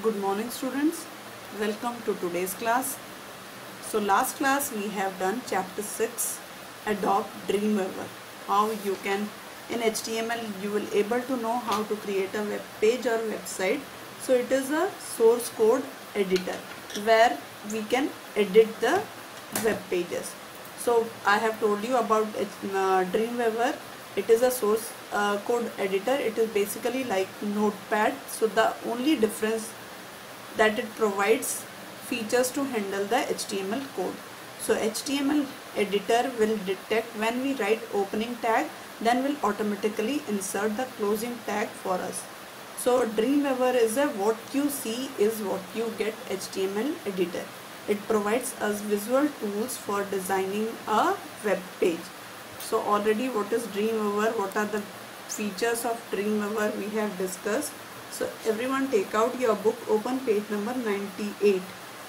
Good morning students, welcome to today's class. So last class we have done chapter 6 Adobe Dreamweaver. How you can in HTML you will able to know how to create a web page or website. So it is a source code editor where we can edit the web pages. So I have told you about Dreamweaver. It is a source code editor. It is basically like Notepad. So the only difference that it provides features to handle the HTML code. So HTML editor will detect when we write opening tag, then will automatically insert the closing tag for us. So Dreamweaver is a what you see is what you get HTML editor. It provides us visual tools for designing a web page. So already what is Dreamweaver, what are the features of Dreamweaver we have discussed. So everyone take out your book, open page number 98.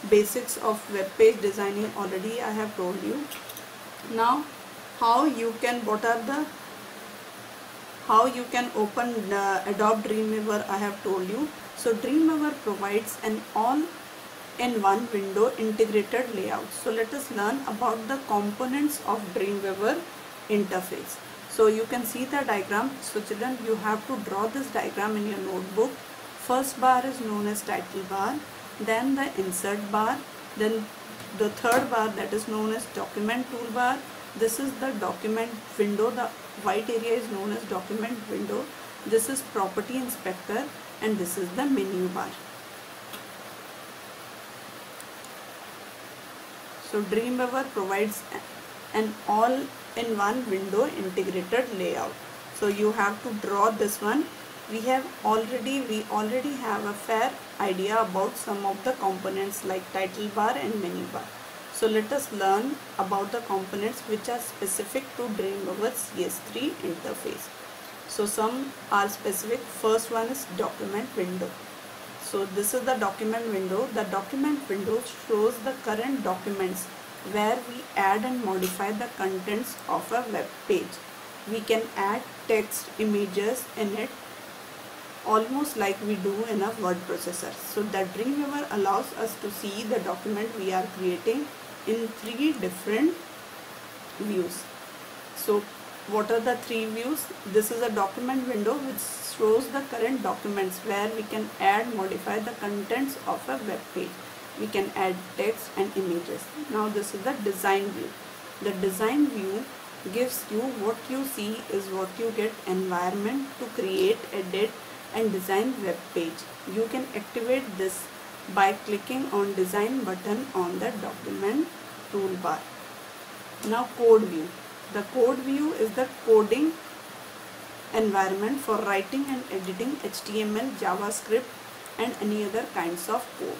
Basics of web page designing already I have told you. Now how you can open Adobe Dreamweaver I have told you. So Dreamweaver provides an all-in-one window integrated layout. So let us learn about the components of Dreamweaver interface. So you can see the diagram. So children, you have to draw this diagram in your notebook. First bar is known as title bar, then the insert bar, then the third bar that is known as document toolbar. This is the document window. The white area is known as document window. This is property inspector, and this is the menu bar. So Dreamweaver provides an all-in-one window integrated layout. So you have to draw this one. We already have a fair idea about some of the components like title bar and menu bar. So let us learn about the components which are specific to Dreamweaver CS3 interface. So some are specific. First one is document window. So this is the document window. The document window shows the current documents where we add and modify the contents of a web page. We can add text, images in it almost like we do in a word processor. So the Dreamweaver allows us to see the document we are creating in 3 different views. So what are the 3 views? This is a document window which shows the current documents where we can add, modify the contents of a web page. We can add text and images. Now this is the design view. The design view gives you what you see is what you get environment to create, edit and design web page. You can activate this by clicking on design button on the document toolbar. Now code view. The code view is the coding environment for writing and editing HTML, JavaScript and any other kinds of code.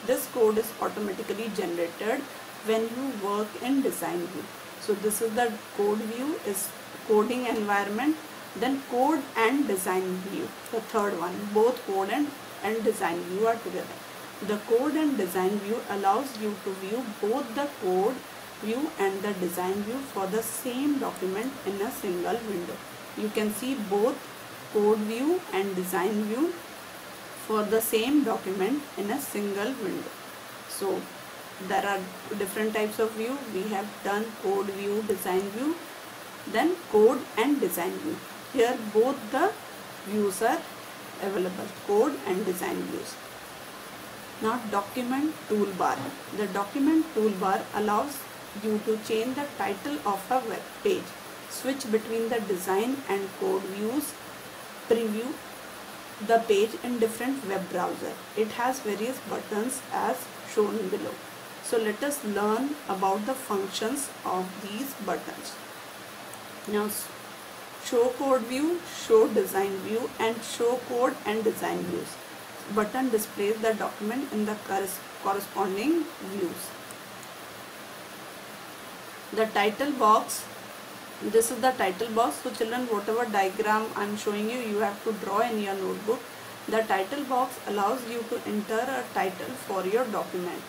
This code is automatically generated when you work in design view. So this is the code view, is coding environment. Then code and design view, the third one. Both code and design view are together. The code and design view allows you to view both the code view and the design view for the same document in a single window. You can see both code view and design view for the same document in a single window. So there are different types of view. We have done code view, design view, then code and design view. Here both the views are available, code and design views. Now document toolbar. The document toolbar allows you to change the title of a web page, switch between the design and code views, preview the page in different web browser. It has various buttons as shown below. So let us learn about the functions of these buttons. Now show code view, show design view and show code and design views. Button displays the document in the corresponding views. The title box. This is the title box. So children, whatever diagram I am showing you, you have to draw in your notebook. The title box allows you to enter a title for your document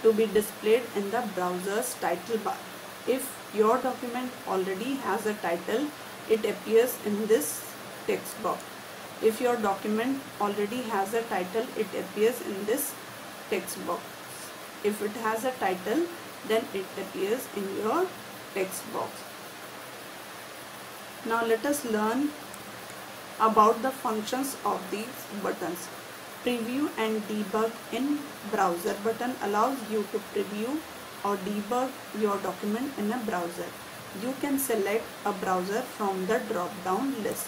to be displayed in the browser's title bar. If your document already has a title, it appears in this text box. If your document already has a title, it appears in this text box. If it has a title, then it appears in your text box. Now let us learn about the functions of these buttons. Preview and debug in browser button allows you to preview or debug your document in a browser. You can select a browser from the drop down list.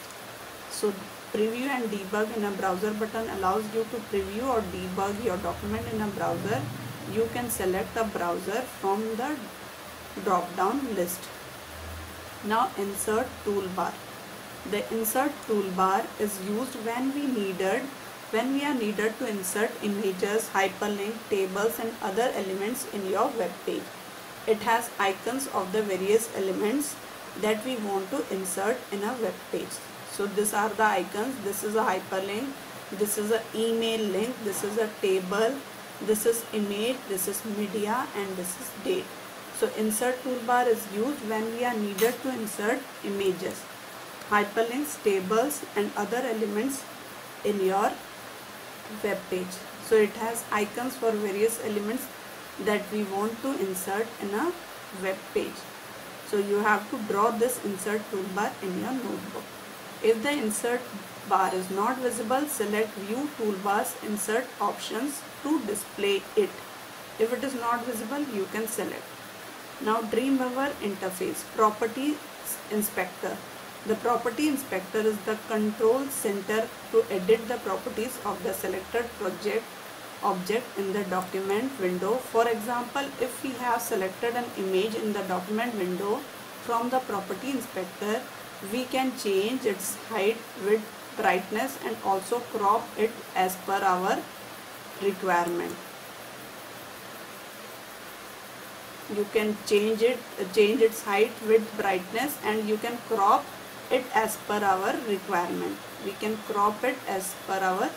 So preview and debug in a browser button allows you to preview or debug your document in a browser. You can select a browser from the drop down list. Now insert toolbar. The insert toolbar is used when we are needed to insert images, hyperlink, tables and other elements in your web page. It has icons of the various elements that we want to insert in a web page. So these are the icons. This is a hyperlink, this is an email link, this is a table, this is image, this is media and this is date. So insert toolbar is used when we are needed to insert images, hyperlinks, tables and other elements in your web page. So it has icons for various elements that we want to insert in a web page. So you have to draw this insert toolbar in your notebook. If the insert bar is not visible, select view toolbars insert options to display it. If it is not visible, you can select. Now Dreamweaver interface, property inspector. The property inspector is the control center to edit the properties of the selected object in the document window. For example, if we have selected an image in the document window, from the property inspector, we can change its height, width, brightness and also crop it as per our requirement. You can change its height, width, brightness and you can crop it as per our requirement. We can crop it as per our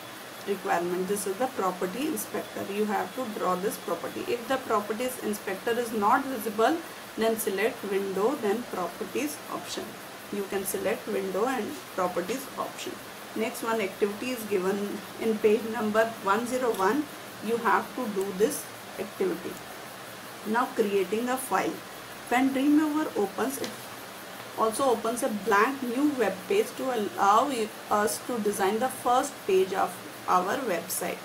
requirement. This is the property inspector. You have to draw this property. If the properties inspector is not visible, then select window, then properties option. You can select window and properties option. Next one, activity is given in page number 101. You have to do this activity. Now creating a file. When Dreamweaver opens, it also opens a blank new web page to allow us to design the first page of our website,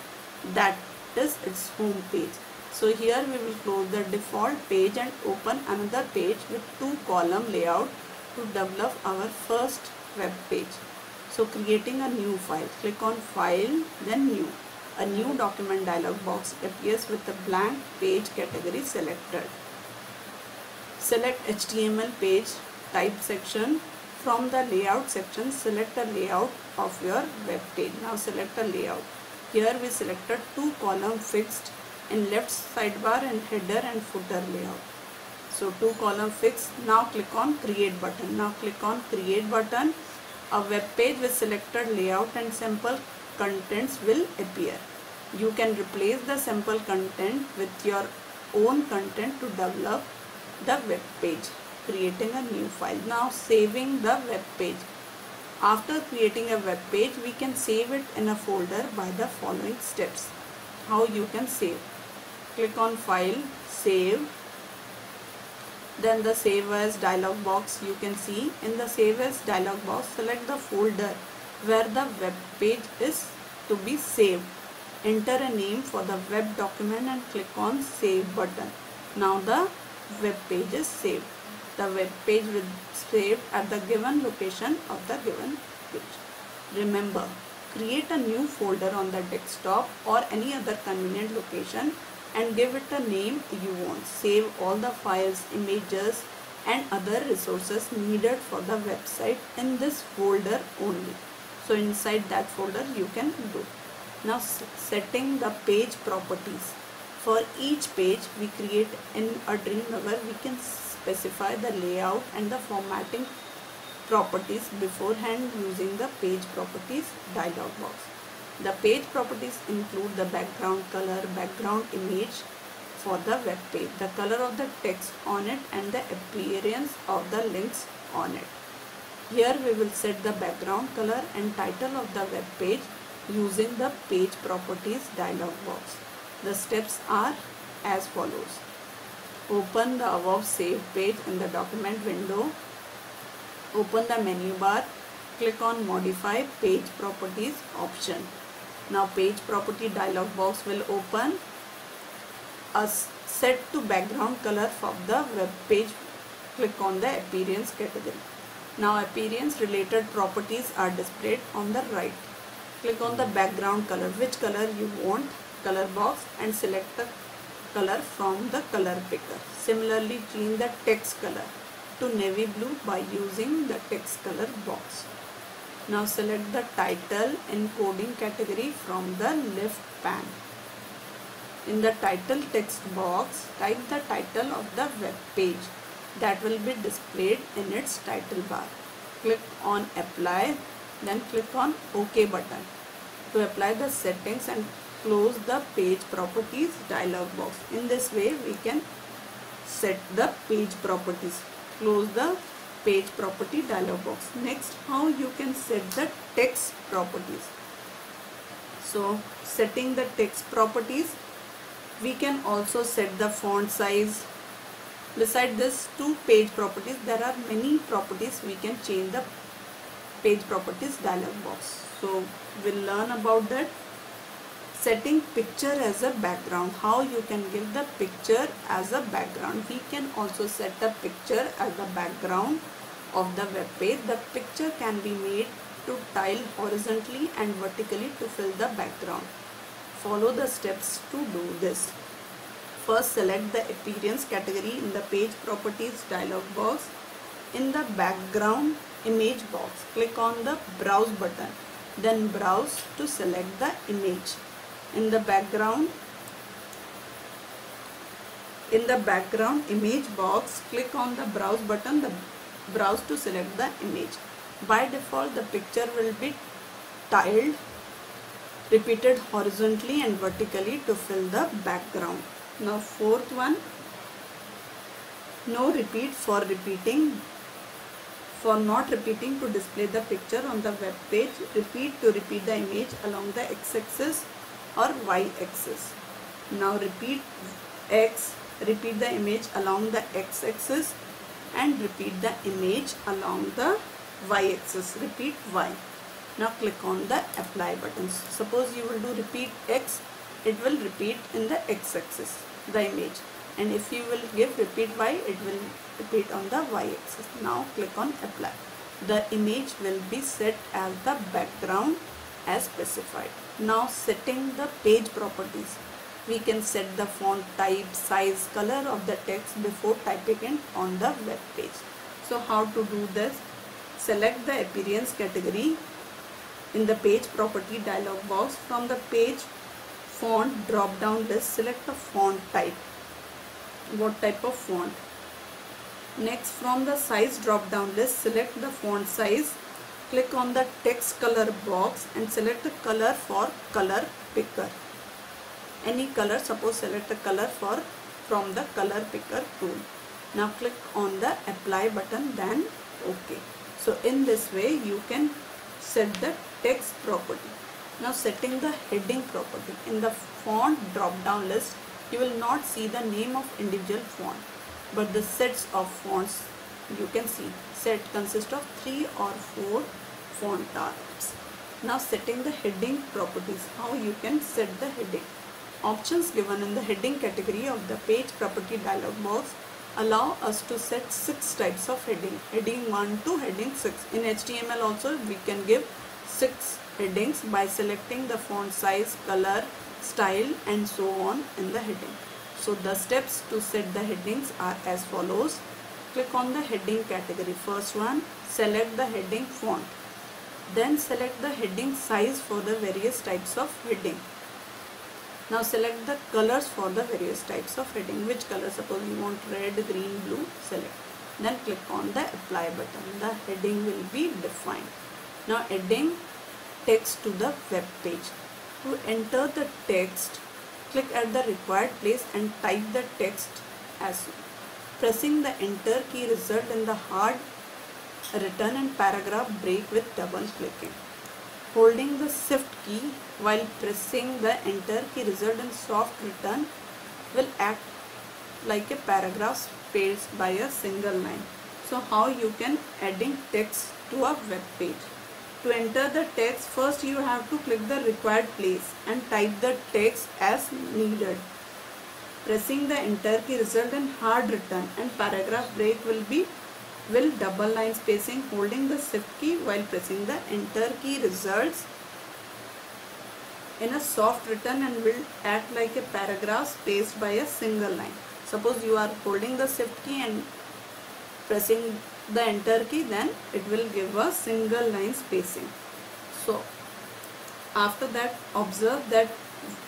that is its home page. So here we will close the default page and open another page with 2-column layout to develop our first web page. So creating a new file, click on file, then new. A new document dialog box appears with the blank page category selected. Select HTML page type section. From the layout section, select a layout of your web page. Now select a layout. Here we selected 2-column fixed in left sidebar and header and footer layout. So 2-column fixed. Now click on create button. Now click on create button. A web page with selected layout and sample contents will appear. You can replace the sample content with your own content to develop the web page. Creating a new file. Now saving the web page. After creating a web page, we can save it in a folder by the following steps. How you can save? Click on file, save. Then the save as dialog box you can see. In the save as dialog box, select the folder where the web page is to be saved. Enter a name for the web document and click on save button. Now the web page is saved. The web page will be saved at the given location of the given page. Remember, create a new folder on the desktop or any other convenient location and give it a name you want. Save all the files, images and other resources needed for the website in this folder only. So inside that folder you can do. Now setting the page properties. For each page we create in a Dreamweaver, we can specify the layout and the formatting properties beforehand using the page properties dialog box. The page properties include the background color, background image for the web page, the color of the text on it and the appearance of the links on it. Here we will set the background color and title of the web page using the page properties dialog box. The steps are as follows. Open the above saved page in the document window. Open the menu bar. Click on modify page properties option. Now page property dialog box will open. A set to background color of the web page. Click on the appearance category. Now appearance related properties are displayed on the right. Click on the background color, which color you want, color box, and select the color from the color picker. Similarly, change the text color to navy blue by using the text color box. Now select the title encoding category from the left pane. In the title text box, type the title of the web page that will be displayed in its title bar. Click on apply, then click on OK button to apply the settings and close the page properties dialog box. In this way we can set the page properties. Close the page property dialog box. Next, how you can set the text properties. So setting the text properties, we can also set the font size. Beside this two page properties, there are many properties we can change the page properties dialog box. So we'll learn about that. Setting picture as a background. How you can give the picture as a background. We can also set the picture as the background of the web page. The picture can be made to tile horizontally and vertically to fill the background. Follow the steps to do this. First, select the appearance category in the page properties dialog box. In the background image box, click on the browse button, then browse to select the image. In the background image box, click on the browse button, the browse to select the image. By default, the picture will be tiled, repeated horizontally and vertically to fill the background. Now fourth one, no repeat for not repeating to display the picture on the web page. Repeat to repeat the image along the x-axis or y-axis. Now repeat the image along the x-axis and repeat the image along the y-axis. Repeat y. Now click on the apply button. Suppose you will do repeat x, it will repeat in the x-axis the image, and if you will give repeat y, it will repeat on the y-axis. Now click on apply. The image will be set as the background as specified. Now setting the page properties. We can set the font type, size, color of the text before typing it on the web page. So how to do this? Select the appearance category in the page property dialog box. From the page font drop down list, select the font type. What type of font? Next, from the size drop down list, select the font size. Click on the text color box and select the color for color picker. Any color, suppose select a color from the color picker tool. Now click on the apply button, then OK. So in this way you can set the text property. Now setting the heading property. In the font drop down list, you will not see the name of individual font, but the sets of fonts you can see. Set consists of 3 or 4 font types. Now setting the heading properties. How you can set the heading. Options given in the heading category of the page property dialog box allow us to set 6 types of heading. Heading 1 to heading 6. In HTML also we can give 6 headings by selecting the font size, color, style and so on in the heading. So the steps to set the headings are as follows. Click on the heading category. First one, select the heading font. Then select the heading size for the various types of heading. Now select the colors for the various types of heading. Which color? Suppose you want red, green, blue, select. Then click on the apply button. The heading will be defined. Now adding text to the web page. To enter the text, click at the required place and type the text as soon. Pressing the enter key result in the hard return and paragraph break with double clicking. Holding the shift key while pressing the enter key result in soft return will act like a paragraph spaced by a single line. So how you can adding text to a web page. To enter the text, first you have to click the required place and type the text as needed. Pressing the enter key result in hard return and paragraph break will double line spacing. Holding the shift key while pressing the enter key results in a soft return and will act like a paragraph spaced by a single line. Suppose you are holding the shift key and pressing the enter key, then it will give a single line spacing. So after that, observe that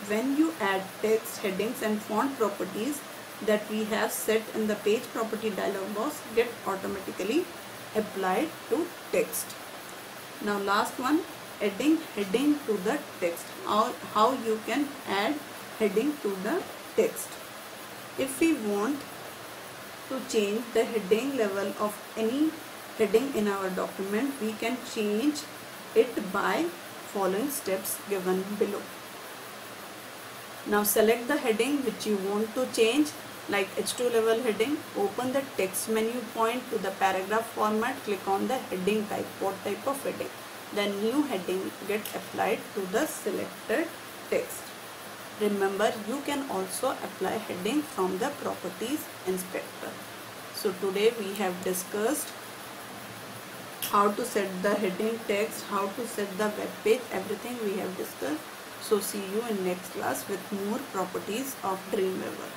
when you add text, headings and font properties that we have set in the page property dialog box get automatically applied to text. Now last one, adding heading to the text. How you can add heading to the text. If we want to change the heading level of any heading in our document, we can change it by following steps given below. Now select the heading which you want to change, like H2 level heading. Open the text menu, point to the paragraph format, click on the heading type, what type of heading. The new heading gets applied to the selected text. Remember, you can also apply heading from the properties inspector. So today we have discussed how to set the heading text, how to set the web page, everything we have discussed. So see you in next class with more properties of Dreamweaver.